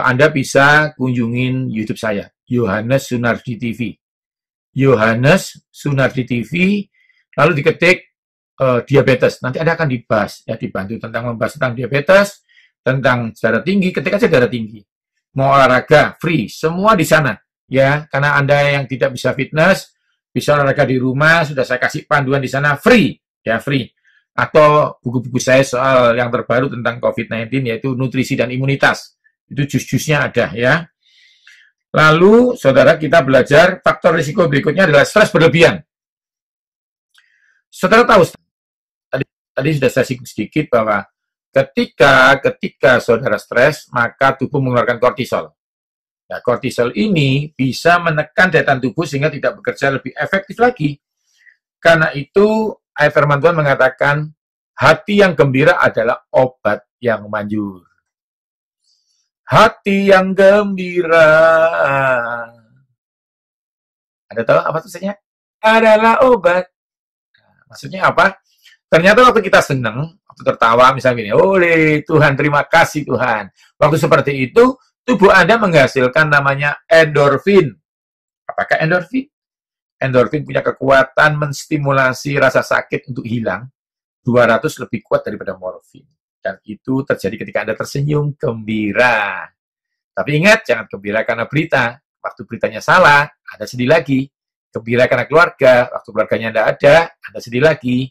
Anda bisa kunjungin YouTube saya, Yohanes Sunardi TV. Yohanes Sunardi TV, lalu diketik diabetes. Nanti Anda akan dibahas, ya, dibantu tentang membahas tentang diabetes, tentang darah tinggi, ketik aja darah tinggi. Mau olahraga, free, semua di sana. Ya, karena Anda yang tidak bisa fitness, bisa olahraga di rumah, sudah saya kasih panduan di sana, free. Ya, free. Atau buku-buku saya soal yang terbaru tentang COVID-19, yaitu nutrisi dan imunitas. Itu jus-jusnya ada, ya. Lalu, saudara, kita belajar faktor risiko berikutnya adalah stres berlebihan. Saudara tahu, tadi sudah saya singgung sedikit bahwa ketika saudara stres, maka tubuh mengeluarkan kortisol. Nah, kortisol ini bisa menekan daya tahan tubuh sehingga tidak bekerja lebih efektif lagi. Karena itu, ayat firman Tuhan mengatakan, hati yang gembira adalah obat yang manjur. Hati yang gembira. Anda tahu apa tulisannya? Adalah obat. Nah, maksudnya apa? Ternyata waktu kita senang, waktu tertawa, misalnya gini, oleh Tuhan, terima kasih Tuhan. Waktu seperti itu, tubuh Anda menghasilkan namanya endorfin. Apakah endorfin? Endorfin punya kekuatan menstimulasi rasa sakit untuk hilang 200 lebih kuat daripada morfin. Dan itu terjadi ketika Anda tersenyum, gembira. Tapi ingat, jangan gembira karena berita. Waktu beritanya salah, Anda sedih lagi. Gembira karena keluarga, waktu keluarganya Anda ada, Anda sedih lagi.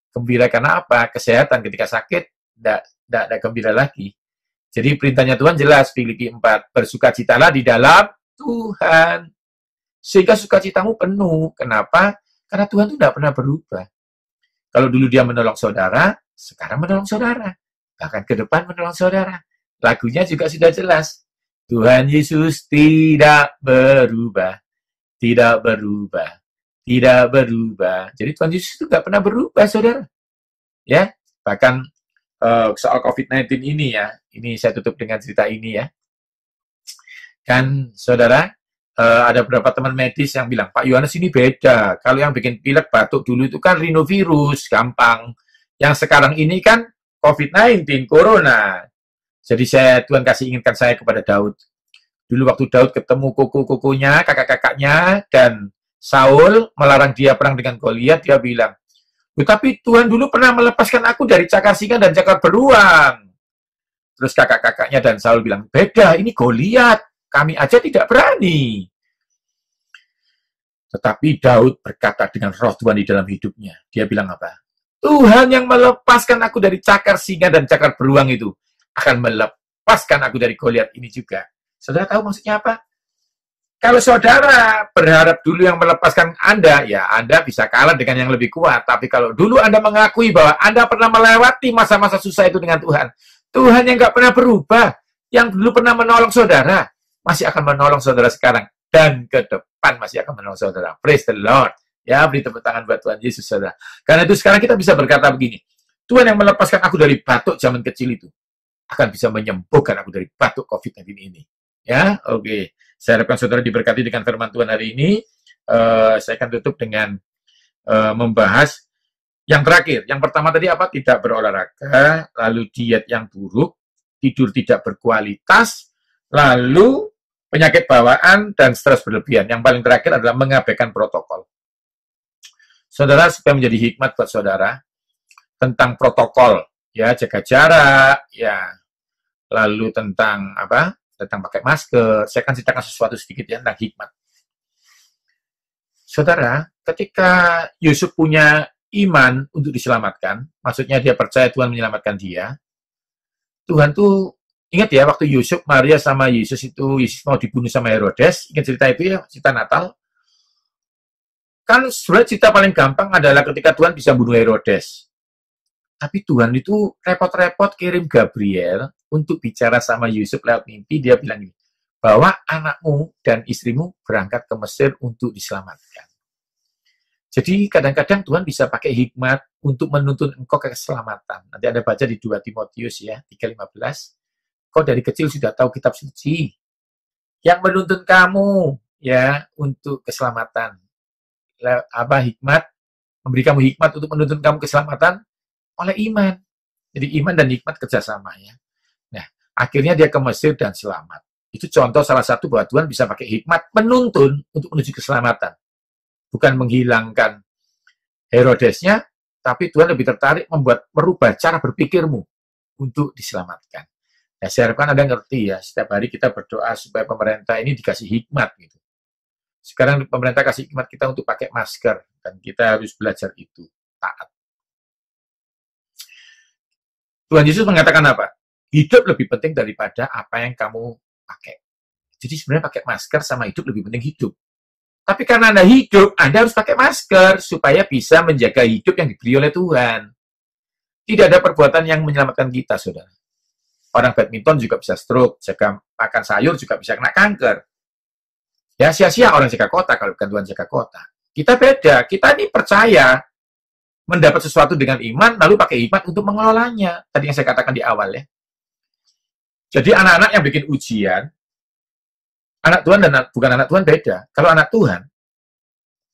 Gembira karena apa? Kesehatan. Ketika sakit, tidak gembira lagi. Jadi perintahnya Tuhan jelas, Filipi 4. Bersukacitalah di dalam Tuhan. Sehingga sukacitamu penuh. Kenapa? Karena Tuhan itu tidak pernah berubah. Kalau dulu dia menolong saudara, sekarang menolong saudara. Bahkan ke depan menolong saudara. Lagunya juga sudah jelas. Tuhan Yesus tidak berubah, tidak berubah, tidak berubah. Jadi Tuhan Yesus itu nggak pernah berubah, saudara. Ya, bahkan soal COVID-19 ini ya, ini saya tutup dengan cerita ini ya. Kan, saudara, ada beberapa teman medis yang bilang, Pak Yohanes ini beda. Kalau yang bikin pilek batuk dulu itu kan rhinovirus, gampang. Yang sekarang ini kan COVID-19, corona. Jadi Tuhan kasih ingatkan saya kepada Daud. Dulu waktu Daud ketemu kuku-kukunya, kakak-kakaknya, dan Saul melarang dia perang dengan Goliat, dia bilang, tapi Tuhan dulu pernah melepaskan aku dari cakar singa dan cakar beruang. Terus kakak-kakaknya dan Saul bilang, beda, ini Goliat, kami aja tidak berani. Tetapi Daud berkata dengan roh Tuhan di dalam hidupnya. Dia bilang apa? Tuhan yang melepaskan aku dari cakar singa dan cakar beruang itu akan melepaskan aku dari Goliat ini juga. Saudara tahu maksudnya apa? Kalau saudara berharap dulu yang melepaskan Anda, ya Anda bisa kalah dengan yang lebih kuat. Tapi kalau dulu Anda mengakui bahwa Anda pernah melewati masa-masa susah itu dengan Tuhan, Tuhan yang nggak pernah berubah, yang dulu pernah menolong saudara, masih akan menolong saudara sekarang. Dan ke depan masih akan menolong saudara. Praise the Lord. Ya, beri tepuk tangan buat Tuhan Yesus, saudara. Karena itu sekarang kita bisa berkata begini, Tuhan yang melepaskan aku dari batuk zaman kecil itu, akan bisa menyembuhkan aku dari batuk COVID-19 ini. Ya, oke. Saya harapkan saudara diberkati dengan firman Tuhan hari ini. Saya akan tutup dengan membahas yang terakhir. Yang pertama tadi apa? Tidak berolahraga, lalu diet yang buruk, tidur tidak berkualitas, lalu penyakit bawaan, dan stres berlebihan. Yang paling terakhir adalah mengabaikan protokol. Saudara, supaya menjadi hikmat buat saudara, tentang protokol, ya, jaga jarak, ya, lalu tentang apa? Tentang pakai masker. Saya akan ceritakan sesuatu sedikit ya tentang hikmat. Saudara, ketika Yusuf punya iman untuk diselamatkan, maksudnya dia percaya Tuhan menyelamatkan dia, Tuhan tuh, ingat ya, waktu Yusuf, Maria sama Yesus itu, Yesus mau dibunuh sama Herodes, ingat cerita itu ya, cerita Natal. Kan sebenarnya cerita paling gampang adalah ketika Tuhan bisa bunuh Herodes. Tapi Tuhan itu repot-repot kirim Gabriel untuk bicara sama Yusuf lewat mimpi. Dia bilang ini, bahwa anakmu dan istrimu berangkat ke Mesir untuk diselamatkan. Jadi kadang-kadang Tuhan bisa pakai hikmat untuk menuntun engkau ke keselamatan. Nanti Anda baca di 2 Timotius ya, 3:15. Kau dari kecil sudah tahu kitab suci yang menuntun kamu ya untuk keselamatan. Apa hikmat? Memberi kamu hikmat untuk menuntun kamu keselamatan oleh iman. Jadi iman dan hikmat kerjasama ya. Nah, akhirnya dia ke Mesir dan selamat. Itu contoh salah satu bahwa Tuhan bisa pakai hikmat menuntun untuk menuju keselamatan. Bukan menghilangkan Herodesnya, tapi Tuhan lebih tertarik merubah cara berpikirmu untuk diselamatkan. Nah, saya harapkan Anda ngerti ya, setiap hari kita berdoa supaya pemerintah ini dikasih hikmat gitu. Sekarang pemerintah kasih hikmat kita untuk pakai masker, dan kita harus belajar itu, taat. Tuhan Yesus mengatakan apa? Hidup lebih penting daripada apa yang kamu pakai. Jadi sebenarnya pakai masker sama hidup lebih penting hidup. Tapi karena Anda hidup, Anda harus pakai masker supaya bisa menjaga hidup yang diberi oleh Tuhan. Tidak ada perbuatan yang menyelamatkan kita, saudara. Orang badminton juga bisa stroke, jaga makan sayur juga bisa kena kanker. Ya, sia-sia orang jaga kota kalau bukan Tuhan jaga kota. Kita beda. Kita ini percaya mendapat sesuatu dengan iman, lalu pakai hikmat untuk mengelolanya. Tadi yang saya katakan di awal ya. Jadi anak-anak yang bikin ujian, anak Tuhan dan bukan anak Tuhan beda. Kalau anak Tuhan,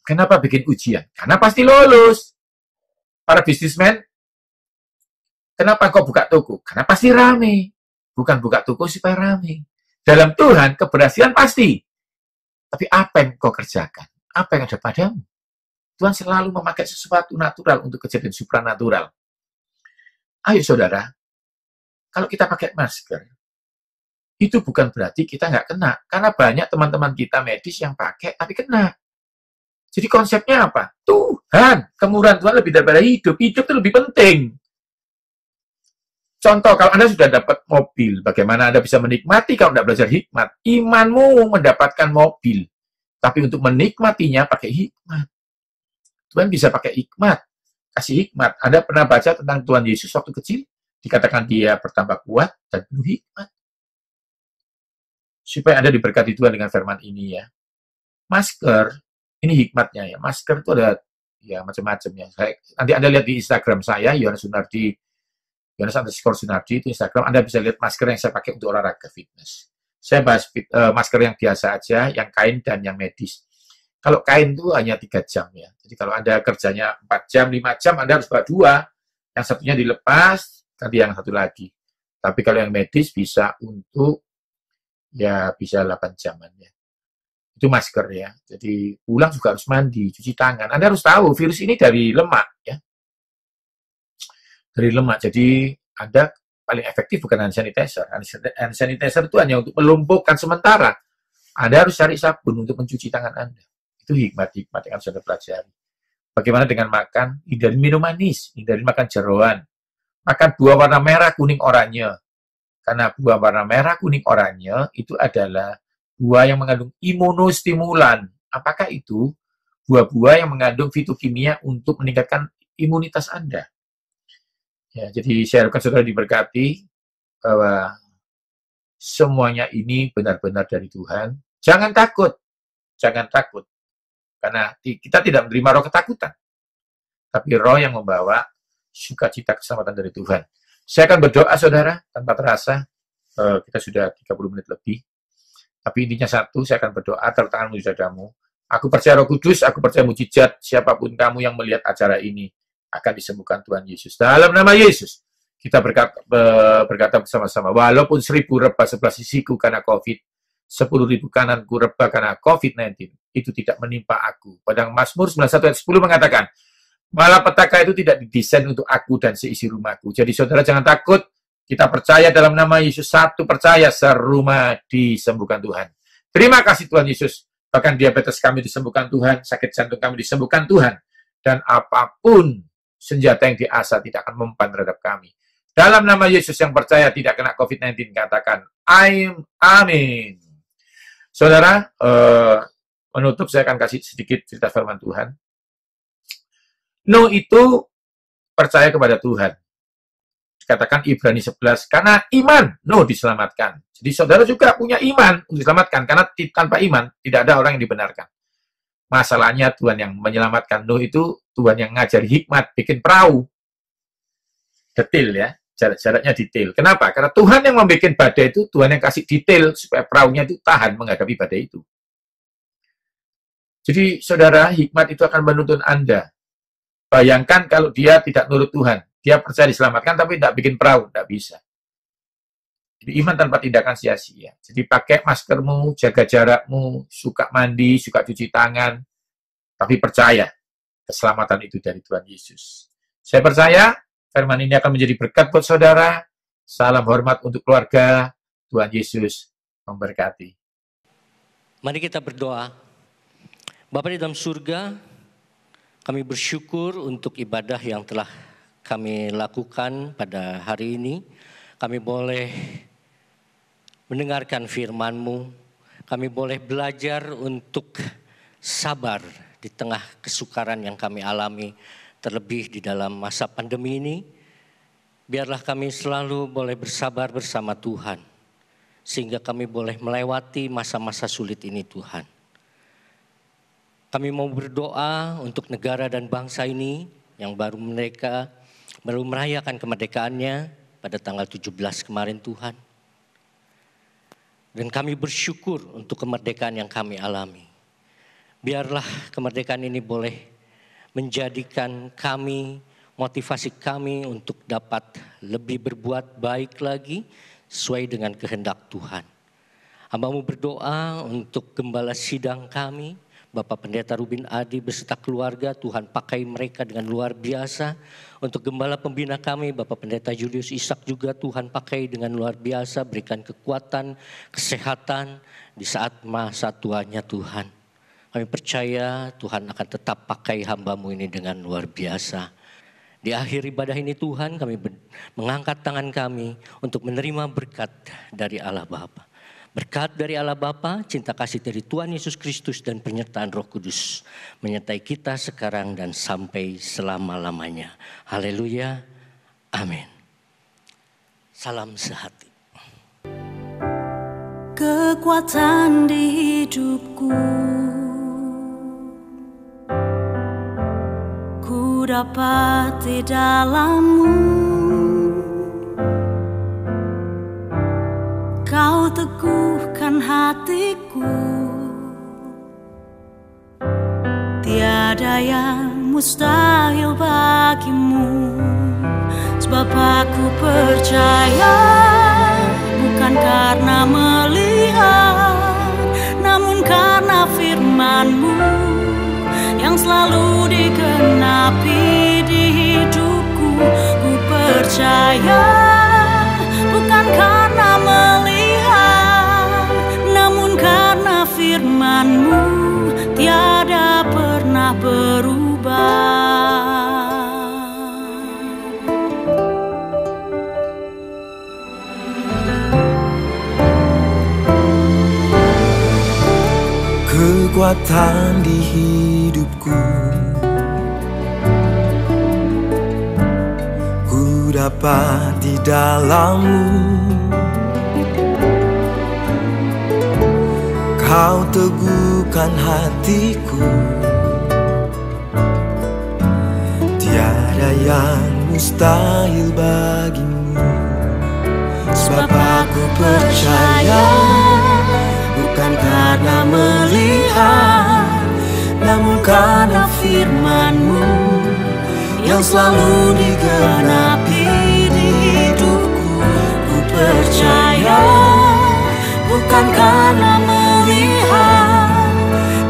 kenapa bikin ujian? Karena pasti lulus. Para bisnismen, kenapa kau buka toko? Karena pasti rame. Bukan buka toko supaya rame. Dalam Tuhan, keberhasilan pasti. Tapi apa yang kau kerjakan? Apa yang ada padamu? Tuhan selalu memakai sesuatu natural untuk kejadian supranatural. Ayo saudara, kalau kita pakai masker, itu bukan berarti kita nggak kena. Karena banyak teman-teman kita medis yang pakai, tapi kena. Jadi konsepnya apa? Tuhan, kemurahan Tuhan lebih daripada hidup. Hidup itu lebih penting. Contoh, kalau Anda sudah dapat mobil, bagaimana Anda bisa menikmati kalau tidak belajar hikmat? Imanmu mendapatkan mobil, tapi untuk menikmatinya pakai hikmat. Tuhan bisa pakai hikmat, kasih hikmat. Anda pernah baca tentang Tuhan Yesus waktu kecil? Dikatakan dia bertambah kuat dan penuh hikmat. supaya Anda diberkati Tuhan dengan firman ini ya. Masker, ini hikmatnya ya. Masker itu ada ya macam-macam ya. Nanti Anda lihat di Instagram saya, Yohanes Sunardi itu Instagram. Anda bisa lihat masker yang saya pakai untuk olahraga fitness. Saya bahas masker yang biasa aja, yang kain dan yang medis. Kalau kain itu hanya 3 jam ya. Jadi kalau Anda kerjanya 4 jam, 5 jam, Anda harus bawa 2. Yang satunya dilepas, ganti yang satu lagi. Tapi kalau yang medis bisa untuk, ya bisa 8 jaman ya. Itu masker ya. Jadi pulang juga harus mandi, cuci tangan. Anda harus tahu virus ini dari lemak ya. Dari lemak. Jadi Anda paling efektif bukan hand sanitizer. Hand sanitizer itu hanya untuk melumpuhkan sementara. Anda harus cari sabun untuk mencuci tangan Anda. Itu hikmat-hikmat yang harus Anda pelajari. Bagaimana dengan makan? Hindari minum manis, hindari makan jeroan. Makan buah warna merah, kuning, oranye. Karena buah warna merah, kuning, oranye itu adalah buah yang mengandung imunostimulan. Apakah itu? Buah-buah yang mengandung fitokimia untuk meningkatkan imunitas Anda. Ya, jadi saya harapkan saudara diberkati bahwa semuanya ini benar-benar dari Tuhan. Jangan takut. Jangan takut. Karena kita tidak menerima roh ketakutan. Tapi roh yang membawa sukacita keselamatan dari Tuhan. Saya akan berdoa, saudara, tanpa terasa. Kita sudah 30 menit lebih. Tapi intinya satu, saya akan berdoa, taruh tanganmu di dadamu. Aku percaya Roh Kudus, aku percaya mujizat. Siapapun kamu yang melihat acara ini akan disembuhkan Tuhan Yesus. Dalam nama Yesus, kita berkata bersama-sama. Walaupun 1000 rebah sebelah sisiku karena COVID, 10.000 kananku rebah karena COVID-19, itu tidak menimpa aku. Padang Mazmur 91 ayat 10 mengatakan, malapetaka itu tidak didesain untuk aku dan seisi rumahku. Jadi saudara jangan takut, kita percaya dalam nama Yesus, satu percaya serumah disembuhkan Tuhan. Terima kasih Tuhan Yesus, bahkan diabetes kami disembuhkan Tuhan, sakit jantung kami disembuhkan Tuhan, dan apapun senjata yang diasah tidak akan mempan terhadap kami. Dalam nama Yesus yang percaya tidak kena COVID-19, katakan, amin. Saudara, menutup saya akan kasih sedikit cerita firman Tuhan. Nuh itu percaya kepada Tuhan. Dikatakan Ibrani 11, karena iman Nuh diselamatkan. Jadi saudara juga punya iman untuk diselamatkan, karena tanpa iman tidak ada orang yang dibenarkan. Masalahnya Tuhan yang menyelamatkan Nuh itu, Tuhan yang ngajari hikmat, bikin perahu. Detail ya, jarak-jaraknya detail. Kenapa? Karena Tuhan yang membuat badai itu, Tuhan yang kasih detail supaya perahunya itu tahan menghadapi badai itu. Jadi saudara, hikmat itu akan menuntun Anda. Bayangkan kalau dia tidak nurut Tuhan. Dia percaya diselamatkan, tapi tidak bikin perahu. Tidak bisa. Jadi iman tanpa tindakan sia-sia. Jadi pakai maskermu, jaga jarakmu, suka mandi, suka cuci tangan. Tapi percaya, keselamatan itu dari Tuhan Yesus. Saya percaya, firman ini akan menjadi berkat buat saudara. Salam hormat untuk keluarga. Tuhan Yesus memberkati. Mari kita berdoa. Bapa di dalam surga, kami bersyukur untuk ibadah yang telah kami lakukan pada hari ini. Kami boleh mendengarkan firman-Mu. Kami boleh belajar untuk sabar di tengah kesukaran yang kami alami. Terlebih di dalam masa pandemi ini. Biarlah kami selalu boleh bersabar bersama Tuhan. Sehingga kami boleh melewati masa-masa sulit ini Tuhan. Kami mau berdoa untuk negara dan bangsa ini yang baru merayakan kemerdekaannya pada tanggal 17 kemarin Tuhan. Dan kami bersyukur untuk kemerdekaan yang kami alami. Biarlah kemerdekaan ini boleh menjadikan kami, motivasi kami untuk dapat lebih berbuat baik lagi sesuai dengan kehendak Tuhan. Hamba-Mu berdoa untuk gembala sidang kami, Bapak Pendeta Rubin Adi beserta keluarga, Tuhan pakai mereka dengan luar biasa. Untuk gembala pembina kami, Bapak Pendeta Julius Ishak juga Tuhan pakai dengan luar biasa. Berikan kekuatan, kesehatan di saat masa tuanya Tuhan. Kami percaya Tuhan akan tetap pakai hamba-Mu ini dengan luar biasa. Di akhir ibadah ini Tuhan kami mengangkat tangan kami untuk menerima berkat dari Allah Bapa. Berkat dari Allah Bapa, cinta kasih dari Tuhan Yesus Kristus dan penyertaan Roh Kudus menyertai kita sekarang dan sampai selama-lamanya. Haleluya. Amin. Salam sehati. kekuatan di hidupku. Ku dapat di dalam-Mu, Kau teguhkan hatiku. Tiada yang mustahil bagimu, sebab aku percaya, bukan karena melihat, namun karena firman-Mu yang selalu digenapi di hidupku. Ku percaya, bukan karena melihat, namun karena firman-Mu tiada pernah berubah. Kekuatan di hidupku, ku dapat di dalam-Mu. Kau teguhkan hatiku. Tiada yang mustahil bagimu, sebab aku percaya, bukan karena melihat, namun karena firman-Mu yang selalu digenapi di hidupku. Ku percaya, bukan karena melihat,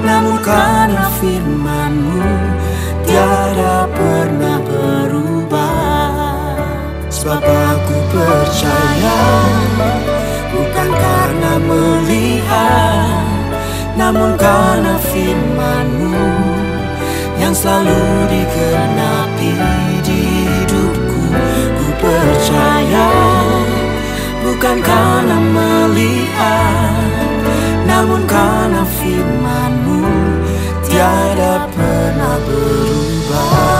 namun karena firman-Mu tiada pernah berubah. Sebab aku percaya, bukan karena melihat, namun karena firman-Mu yang selalu digenapi di hidupku. Ku percaya, bukan karena melihat, namun karena firman-Mu tiada pernah berubah.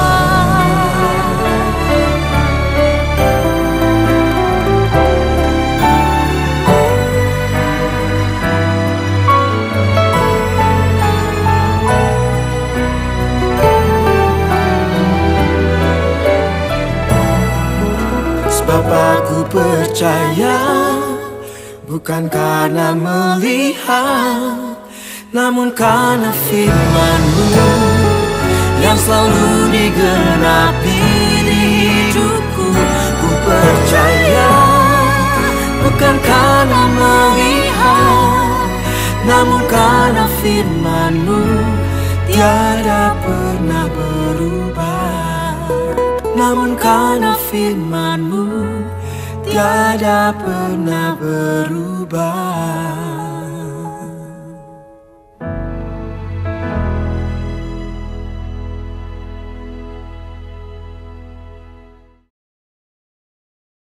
Sebab aku percaya, bukan karena melihat, namun karena firman-Mu yang selalu digenapi di hidupku. Ku percaya, bukan karena melihat, namun karena firman-Mu tiada pernah berubah. Namun karena firman-Mu tiada pernah berubah.